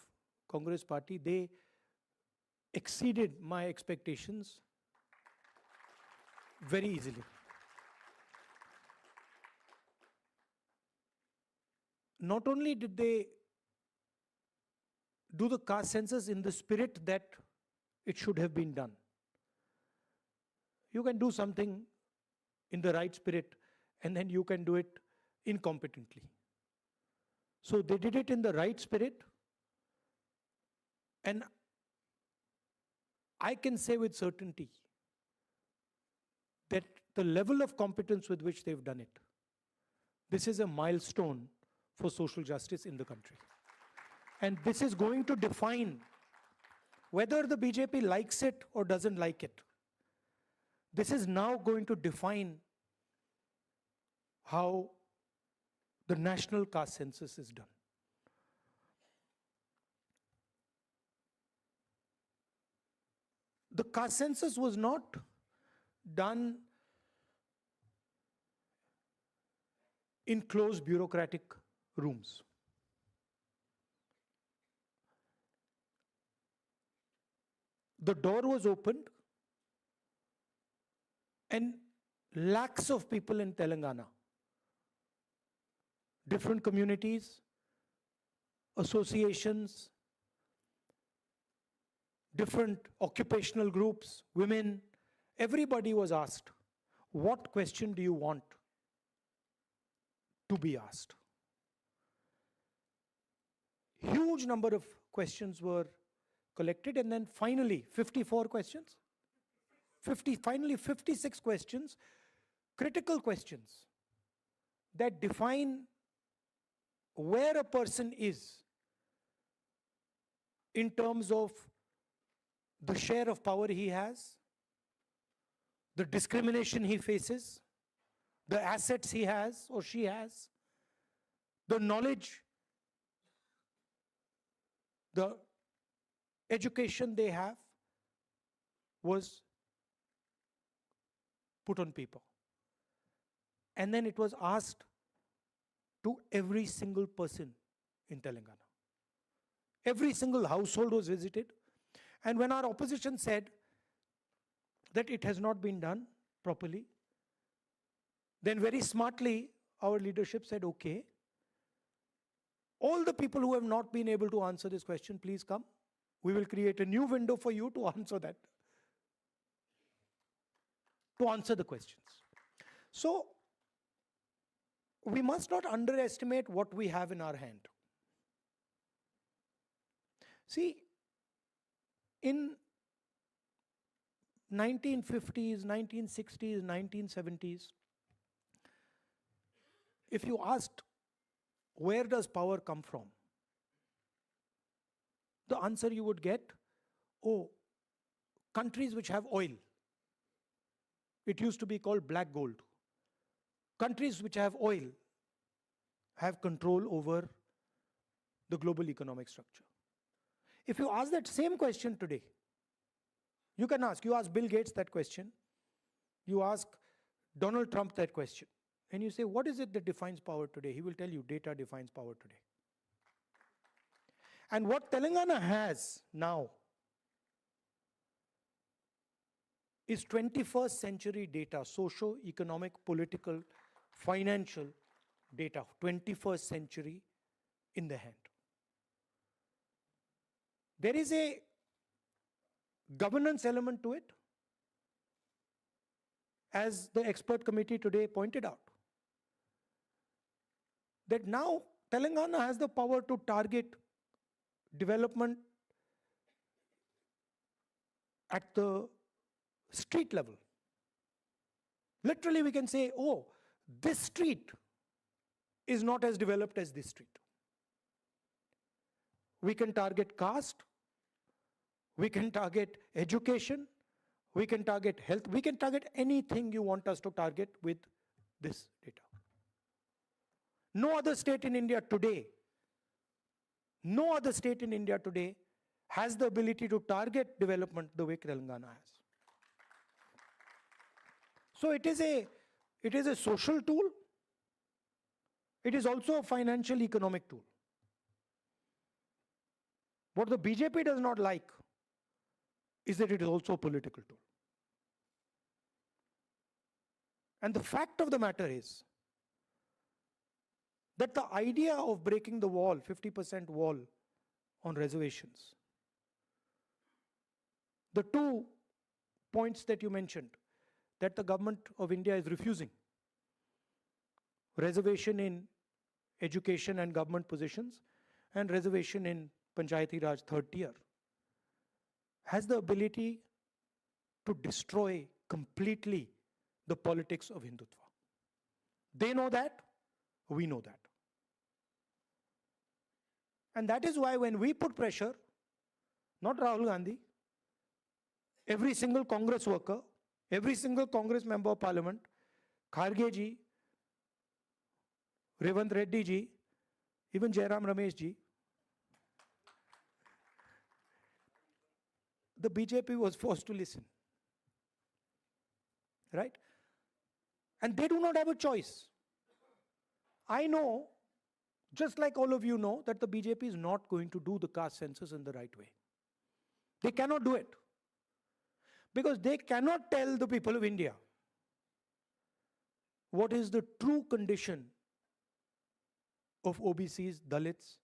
Congress party, they exceeded my expectations very easily. Not only did they do the caste census in the spirit that it should have been done. You can do something in the right spirit and then you can do it incompetently. So they did it in the right spirit, and I can say with certainty that the level of competence with which they've done it, this is a milestone for social justice in the country. And this is going to define whether the BJP likes it or doesn't like it. This is now going to define how the national caste census is done. The caste census was not done in closed bureaucratic rooms. The door was opened and lakhs of people in Telangana, different communities, associations, different occupational groups, women, everybody was asked, what question do you want to be asked? Huge number of questions were collected, and then finally 54 questions, finally 56 questions, critical questions that define where a person is in terms of the share of power he has, the discrimination he faces, the assets he has or she has, the knowledge, the education they have was put on paper. And then it was asked to every single person in Telangana. Every single household was visited. And when our opposition said that it has not been done properly, then very smartly our leadership said, okay, all the people who have not been able to answer this question, please come. We will create a new window for you to answer that, to answer the questions. So, we must not underestimate what we have in our hand. See, in 1950s, 1960s, 1970s, if you asked, where does power come from? The answer you would get, oh, countries which have oil. It used to be called black gold. Countries which have oil have control over the global economic structure. If you ask that same question today, you ask Bill Gates that question, you ask Donald Trump that question, and you say, what is it that defines power today? He will tell you, data defines power today. And what Telangana has now is 21st century data, socio-economic, political, financial data, 21st century in the hand. There is a governance element to it, as the expert committee today pointed out, that now Telangana has the power to target development at the street level. Literally, we can say, oh, this street is not as developed as this street. We can target caste, we can target education, we can target health, we can target anything you want us to target with this data. No other state in India today, has the ability to target development the way Telangana has. So it is a social tool. It is also a financial economic tool. What the BJP does not like is that it is also a political tool. And the fact of the matter is that the idea of breaking the wall, 50% wall on reservations, the 2 points that you mentioned, that the government of India is refusing, reservation in education and government positions and reservation in Panchayati Raj third tier, has the ability to destroy completely the politics of Hindutva. They know that, we know that. And that is why when we put pressure, not Rahul Gandhi, every single Congress worker, every single Congress member of parliament, Kharge ji, Revant Reddy ji, even Jairam Ramesh ji, the BJP was forced to listen. Right? And they do not have a choice. I know, just like all of you know, that the BJP is not going to do the caste census in the right way. They cannot do it. Because they cannot tell the people of India what is the true condition of OBCs, Dalits,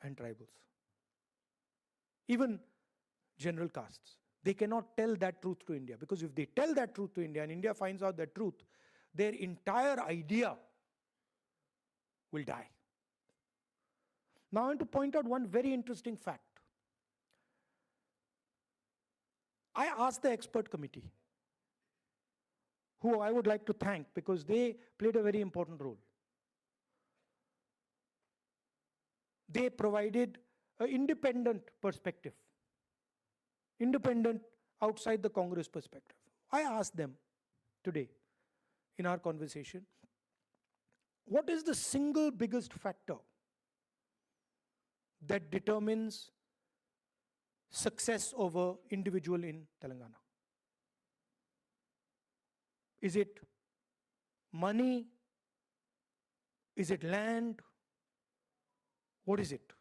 and tribals. Even general castes. They cannot tell that truth to India, because if they tell that truth to India and India finds out that truth, their entire idea will die. Now I want to point out one very interesting fact. I asked the expert committee, who I would like to thank because they played a very important role. They provided an independent perspective, independent outside the Congress perspective. I asked them today in our conversation, what is the single biggest factor that determines success of an individual in Telangana? Is it money? Is it land? What is it?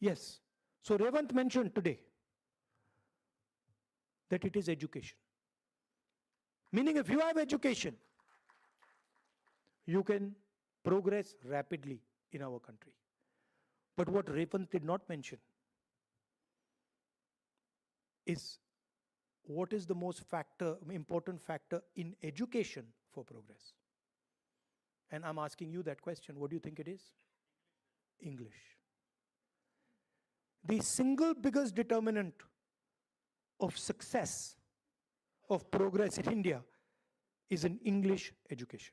Yes. So Revant mentioned today that it is education. Meaning if you have education, you can progress rapidly in our country. But what Revant did not mention is what is the most important factor in education for progress. And I'm asking you that question. What do you think it is? English. The single biggest determinant of success, of progress in India is an English education.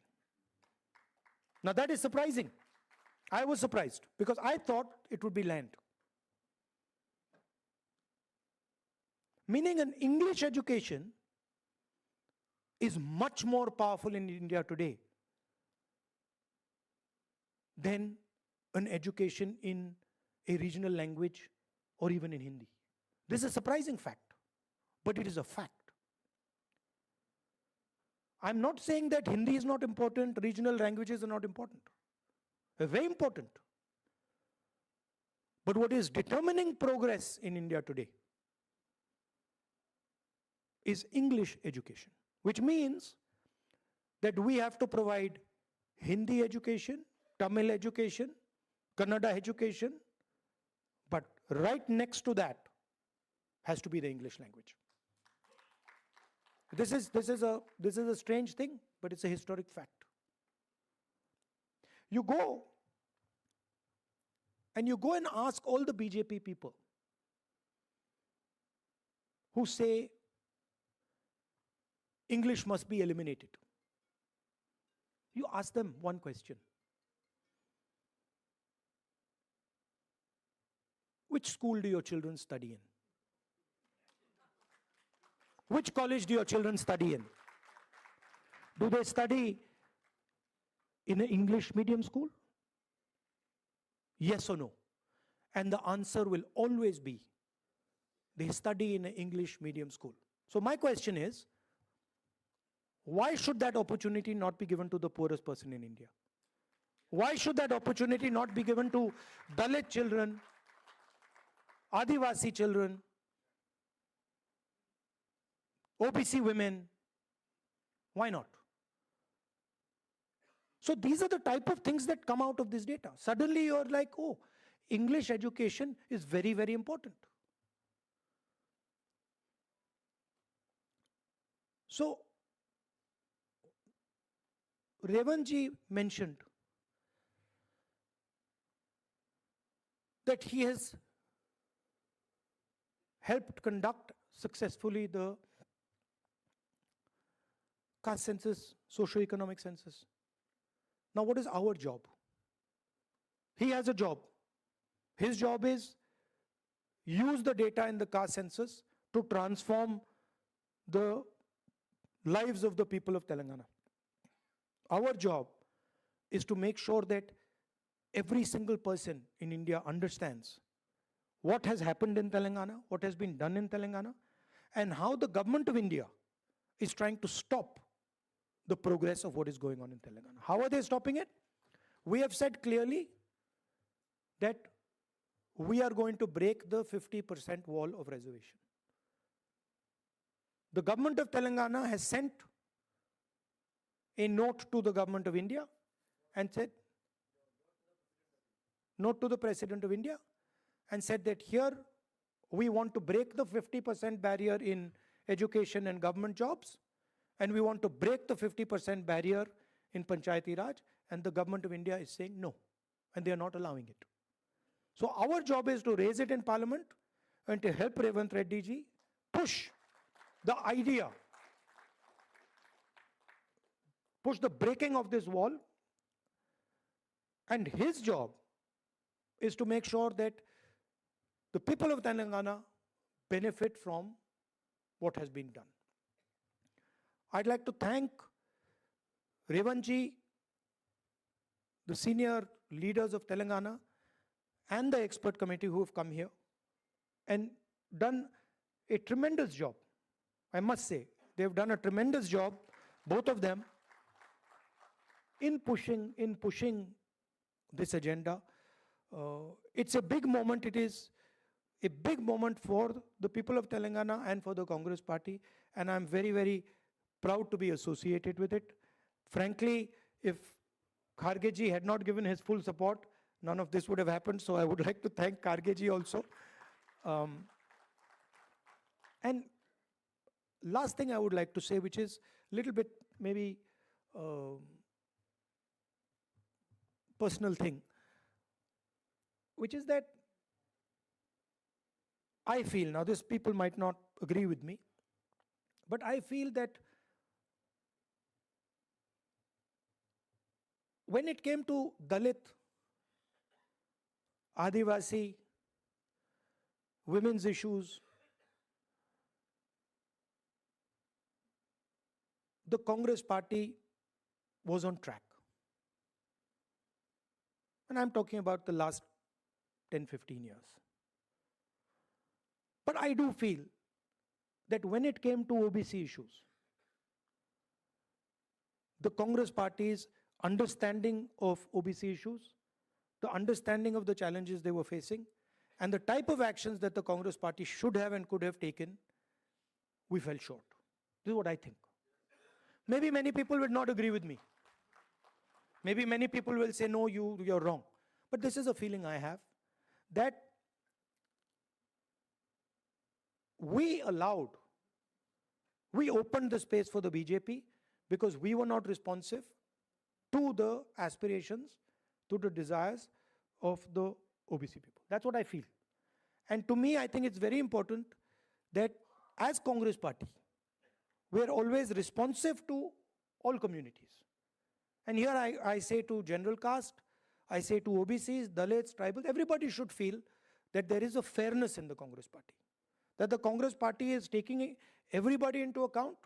Now that is surprising. I was surprised because I thought it would be land. Meaning an English education is much more powerful in India today than an education in a regional language or even in Hindi. This is a surprising fact, but it is a fact. I'm not saying that Hindi is not important, regional languages are not important. They're very important. But what is determining progress in India today is English education, which means that we have to provide Hindi education, Tamil education, Kannada education, but right next to that has to be the English language. This is a strange thing, but it's a historic fact. You go and ask all the BJP people who say English must be eliminated. You ask them one question. Which school do your children study in? Which college do your children study in? Do they study in an English medium school? Yes or no? And the answer will always be, they study in an English medium school. So my question is, why should that opportunity not be given to the poorest person in India? Why should that opportunity not be given to Dalit children, Adivasi children, OBC women? Why not? So these are the type of things that come out of this data. Suddenly you're like, oh, English education is very, very important. So Revanji mentioned that he has helped conduct successfully the caste census, socio-economic census. Now what is our job? He has a job. His job is use the data in the caste census to transform the lives of the people of Telangana. Our job is to make sure that every single person in India understands what has happened in Telangana, what has been done in Telangana, and how the government of India is trying to stop the progress of what is going on in Telangana. How are they stopping it? We have said clearly that we are going to break the 50% wall of reservation. The government of Telangana has sent a note to the government of India and said, note to the President of India and said that here we want to break the 50% barrier in education and government jobs, and we want to break the 50% barrier in Panchayati Raj, and the government of India is saying no, and they are not allowing it. So our job is to raise it in Parliament and to help Revant Reddy ji push the idea, push the breaking of this wall, and his job is to make sure that the people of Telangana benefit from what has been done. I'd like to thank Revanji, the senior leaders of Telangana, and the expert committee who have come here and done a tremendous job. I must say, they've done a tremendous job both of them, in pushing this agenda. It's a big moment. It is a big moment for the people of Telangana and for the Congress party, and I'm very, very proud to be associated with it. Frankly, if Kharge had not given his full support, none of this would have happened, so I would like to thank Kharge also. And last thing I would like to say, which is a little bit maybe personal thing, which is that I feel, now this people might not agree with me, but I feel that when it came to Dalit, Adivasi, women's issues, the Congress party was on track. And I'm talking about the last 10, 15 years. But I do feel that when it came to OBC issues, the Congress party's understanding of OBC issues, the understanding of the challenges they were facing, and the type of actions that the Congress party should have and could have taken, we fell short. This is what I think. Maybe many people will not agree with me. Maybe many people will say, no, you're wrong. But this is a feeling I have, that we opened the space for the BJP because we were not responsive to the aspirations, to the desires of the OBC people. That's what I feel. And to me, I think it's very important that as Congress party, we are always responsive to all communities. And here I say to general caste, I say to OBCs, Dalits, tribals, everybody should feel that there is a fairness in the Congress party. That the Congress party is taking everybody into account,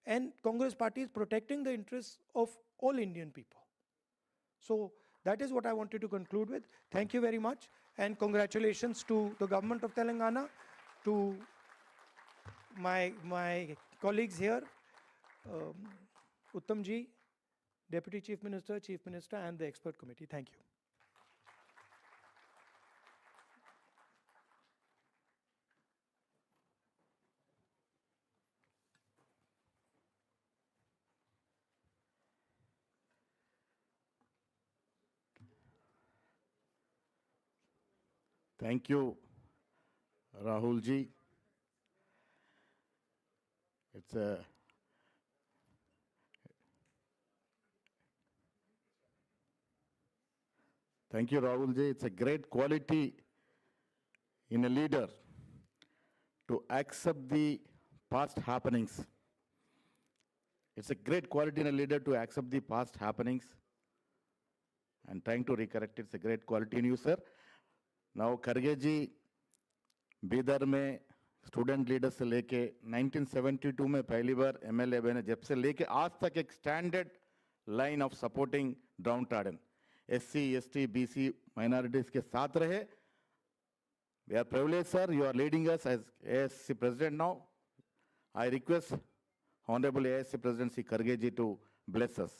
and Congress party is protecting the interests of all Indian people. So that is what I wanted to conclude with. Thank you very much, and congratulations to the government of Telangana, to my colleagues here, Uttamji, Deputy Chief Minister, and the expert committee. Thank you. Thank you, Rahul ji. Thank you, Rahul ji. It's a great quality in a leader to accept the past happenings. It's a great quality in a leader to accept the past happenings and trying to recorrect it. It's a great quality in you, sir. Now, Kharge ji, Bidar में student leader से लेके 1972 में पहली बार MLA बने, जब से लेके आज तक एक standard line of supporting downtrodden SC ST BC minorities के साथ रहे. We are privilege sir, you are leading us as ASC president now. I request Honorable ASC President Sri Kharge ji to bless us.